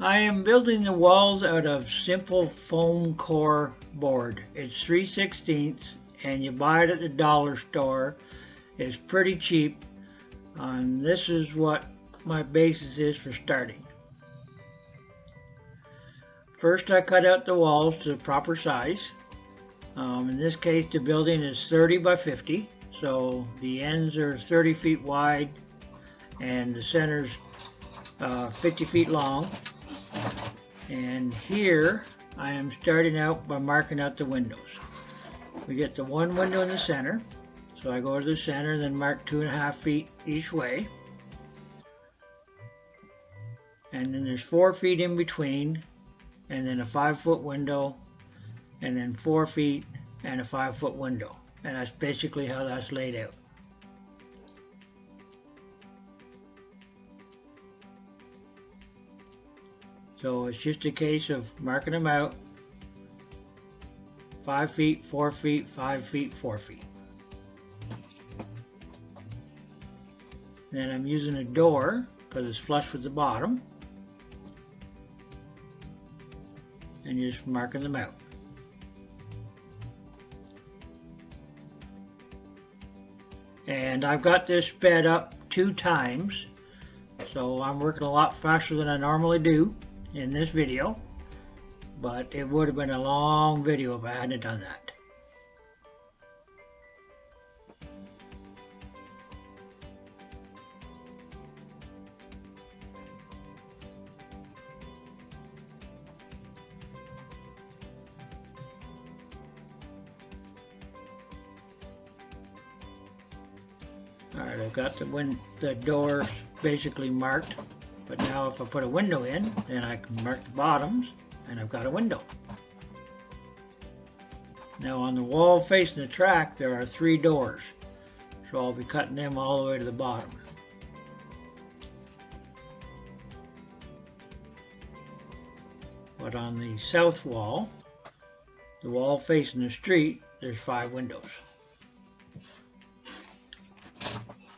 I am building the walls out of simple foam core board. It's 3/16 and you buy it at the dollar store. It's pretty cheap. This is what my basis is for starting. First I cut out the walls to the proper size. In this case the building is 30 by 50, so the ends are 30 feet wide and the center's 50 feet long. And here I am starting out by marking out the windows. We get the one window in the center, so I go to the center and then mark 2.5 feet each way. And then there's 4 feet in between, and then a 5-foot window, and then 4 feet and a 5-foot window. And that's basically how that's laid out. So it's just a case of marking them out. 5 feet, 4 feet, 5 feet, 4 feet. Then I'm using a door because it's flush with the bottom. And just marking them out. And I've got this sped up 2 times, so I'm working a lot faster than I normally do in this video, but it would have been a long video if I hadn't done that. Alright, I've got the door basically marked, but now if I put a window in, then I can mark the bottoms, and I've got a window. Now on the wall facing the track, there are 3 doors, so I'll be cutting them all the way to the bottom. But on the south wall, the wall facing the street, there's 5 windows.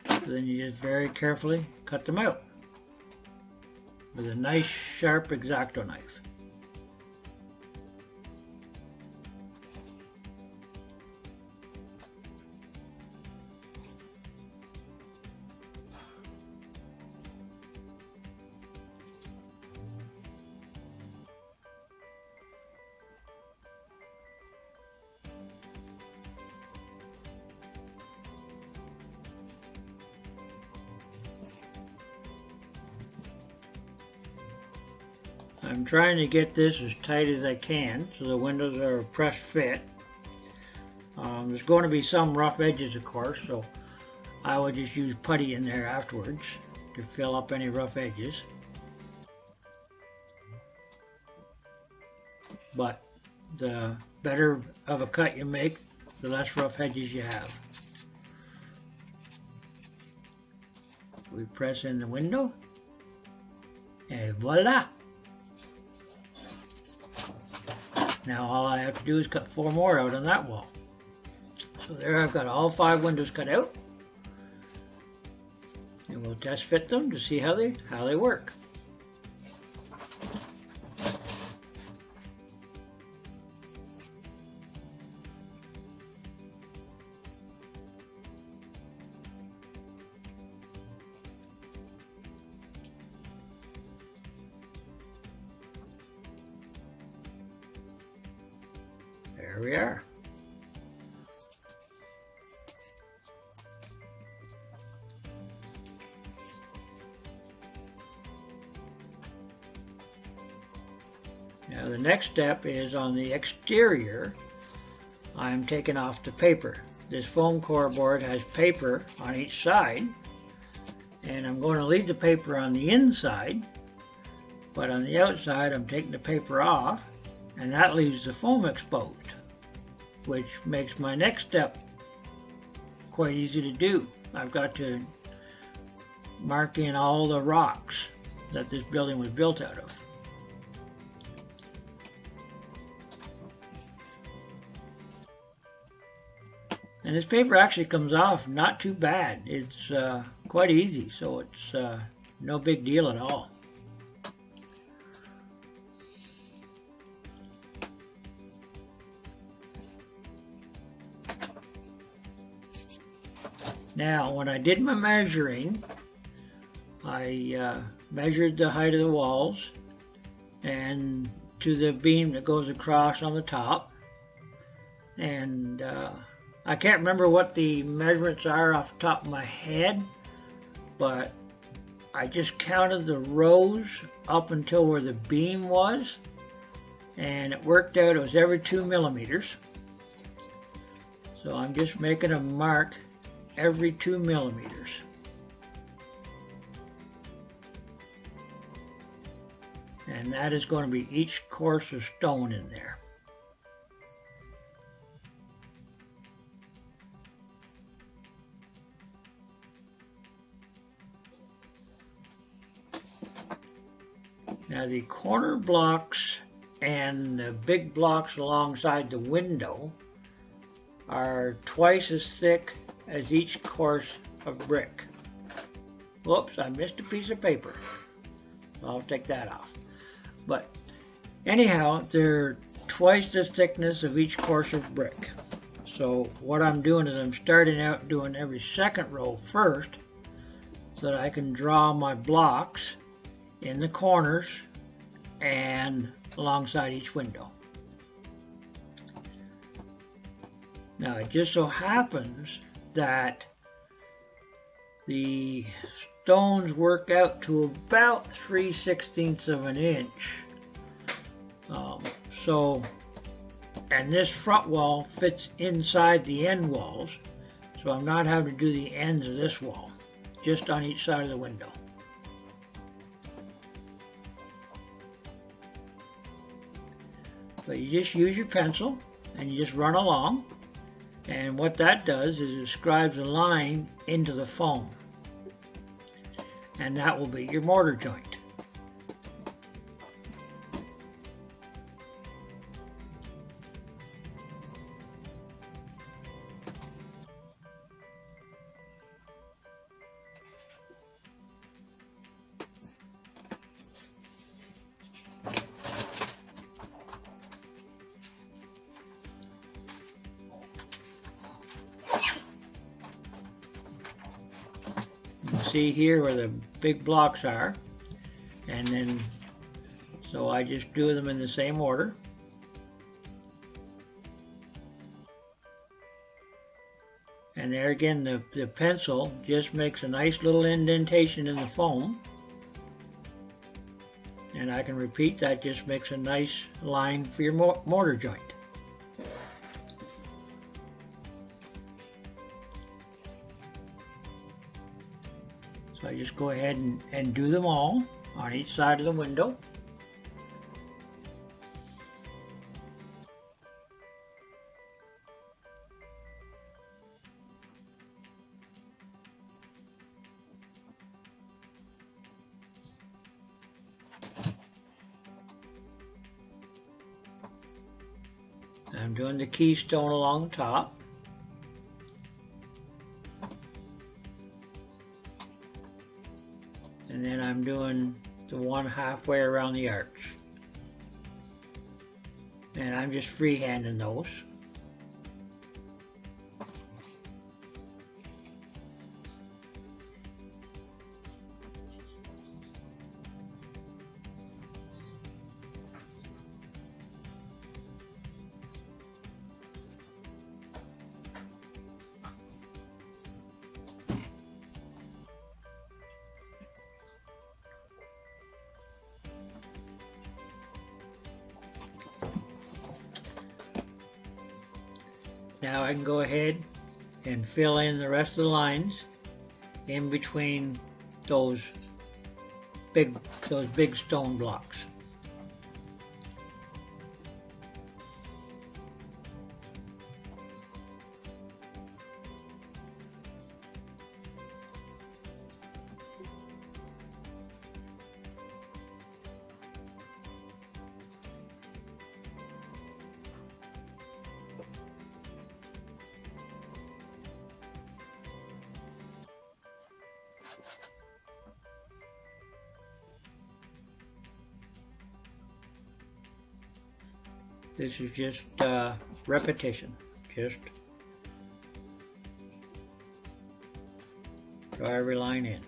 So then you just very carefully cut them out with a nice sharp X-Acto knife. I'm trying to get this as tight as I can so the windows are a press fit. There's going to be some rough edges, of course, so I would just use putty in there afterwards to fill up any rough edges. But the better of a cut you make, the less rough edges you have. We press in the window, and voila! Now all I have to do is cut 4 more out on that wall. So there I've got all 5 windows cut out. And we'll test fit them to see how they work. There we are. Now the next step is on the exterior. I'm taking off the paper. This foam core board has paper on each side, and I'm going to leave the paper on the inside, but on the outside I'm taking the paper off, and that leaves the foam exposed, which makes my next step quite easy to do. I've got to mark in all the rocks that this building was built out of. And this paper actually comes off not too bad. It's quite easy, so it's no big deal at all. Now, when I did my measuring, I measured the height of the walls and to the beam that goes across on the top. And I can't remember what the measurements are off the top of my head, but I just counted the rows up until where the beam was, and it worked out it was every 2 millimeters. So I'm just making a mark every 2 millimeters. And that is going to be each course of stone in there. Now the corner blocks and the big blocks alongside the window are twice as thick as each course of brick. Whoops, I missed a piece of paper. I'll take that off. But anyhow, they're twice the thickness of each course of brick. So what I'm doing is I'm starting out doing every second row first so that I can draw my blocks in the corners and alongside each window. Now it just so happens that the stones work out to about 3/16 of an inch. And this front wall fits inside the end walls, so I'm not having to do the ends of this wall, just on each side of the window. But you just use your pencil and you just run along, and what that does is it scribes a line into the foam, and that will be your mortar joint. See here where the big blocks are, and then so I just do them in the same order. And there again, the pencil just makes a nice little indentation in the foam, and I can repeat that, just makes a nice line for your mortar joint. So I just go ahead and do them all on each side of the window. I'm doing the keystone along the top. And then I'm doing the one halfway around the arch. And I'm just freehanding those. Now I can go ahead and fill in the rest of the lines in between those big stone blocks. This is just repetition, just Draw every line in.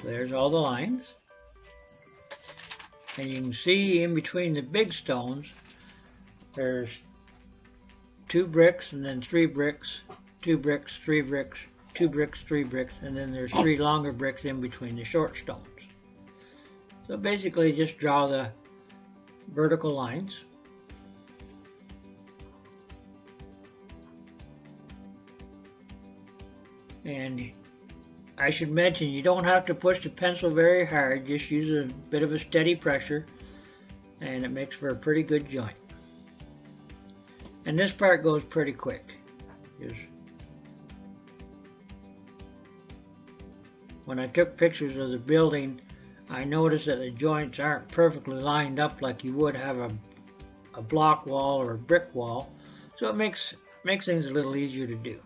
There's all the lines. And you can see in between the big stones, there's 2 bricks and then 3 bricks, 2 bricks, 3 bricks, 2 bricks, 3 bricks, and then there's 3 longer bricks in between the short stones. So basically just draw the vertical lines. And I should mention, you don't have to push the pencil very hard, just use a bit of a steady pressure and it makes for a pretty good joint. And this part goes pretty quick. When I took pictures of the building, I noticed that the joints aren't perfectly lined up like you would have a block wall or a brick wall, so it makes things a little easier to do.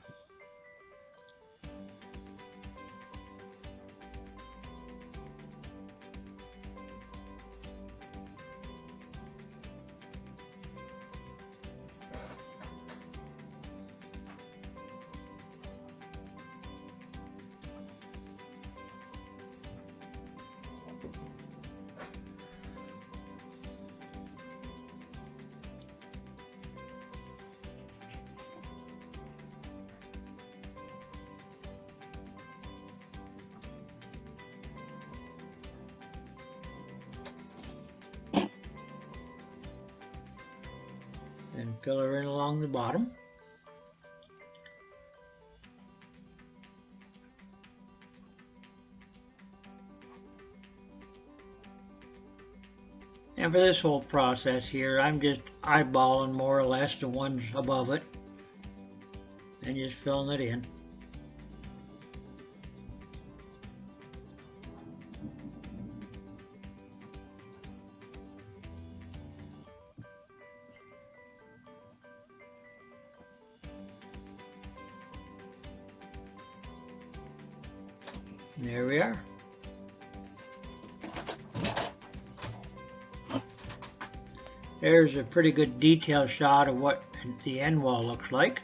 And fill her in along the bottom. And for this whole process here, I'm just eyeballing more or less the ones above it and just filling it in. There we are. There's a pretty good detailed shot of what the end wall looks like.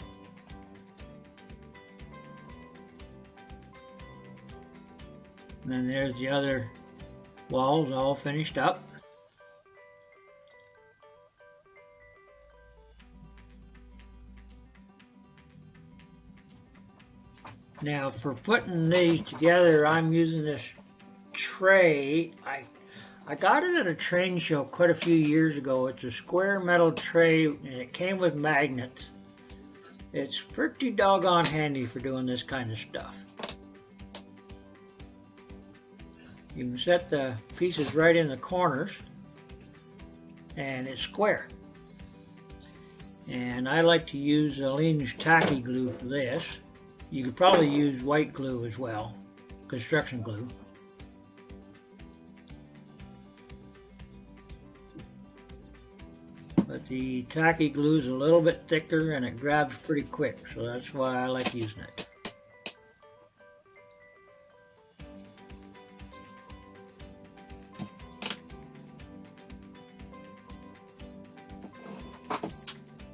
And then there's the other walls all finished up. Now for putting these together, I'm using this tray. I got it at a train show quite a few years ago. It's a square metal tray and it came with magnets. It's pretty doggone handy for doing this kind of stuff. You can set the pieces right in the corners and it's square. And I like to use Aleene's tacky glue for this. You could probably use white glue as well, construction glue. But the tacky glue is a little bit thicker and it grabs pretty quick, so that's why I like using it.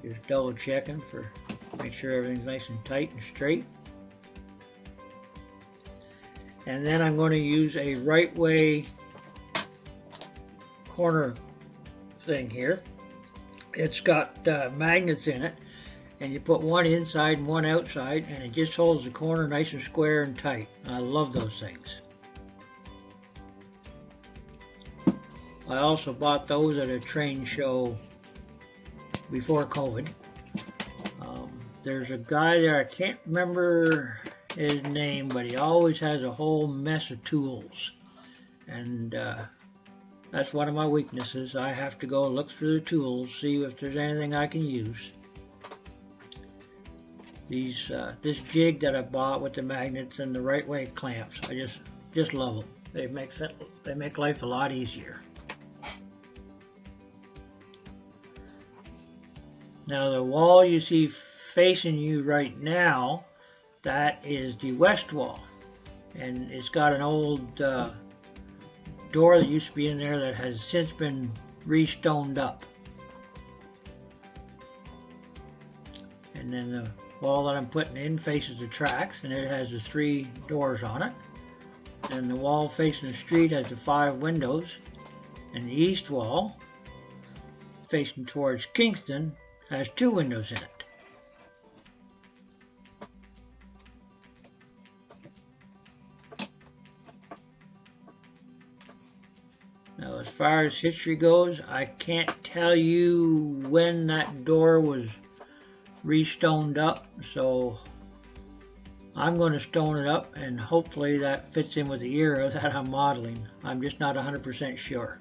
Just double checking for make sure everything's nice and tight and straight. And then I'm going to use a right way corner thing here. It's got magnets in it, and you put one inside and one outside, and it just holds the corner nice and square and tight. I love those things. I also bought those at a train show before COVID. There's a guy there, I can't remember his name, but he always has a whole mess of tools. And That's one of my weaknesses. I have to go look through the tools, see if there's anything I can use. This jig that I bought with the magnets and the right way clamps, I just love them. They make life a lot easier. Now the wall you see facing you right now, that is the west wall, and it's got an old door that used to be in there that has since been re-stoned up. And then the wall that I'm putting in faces the tracks, and it has the 3 doors on it. And the wall facing the street has the 5 windows, and the east wall facing towards Kingston has 2 windows in it. Now, as far as history goes, I can't tell you when that door was re-stoned up, so I'm going to stone it up, and hopefully that fits in with the era that I'm modeling. I'm just not 100% sure.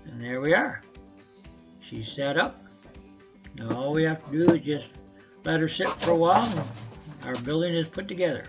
And there we are. She's set up. Now all we have to do is just let her sit for a while, and our building is put together.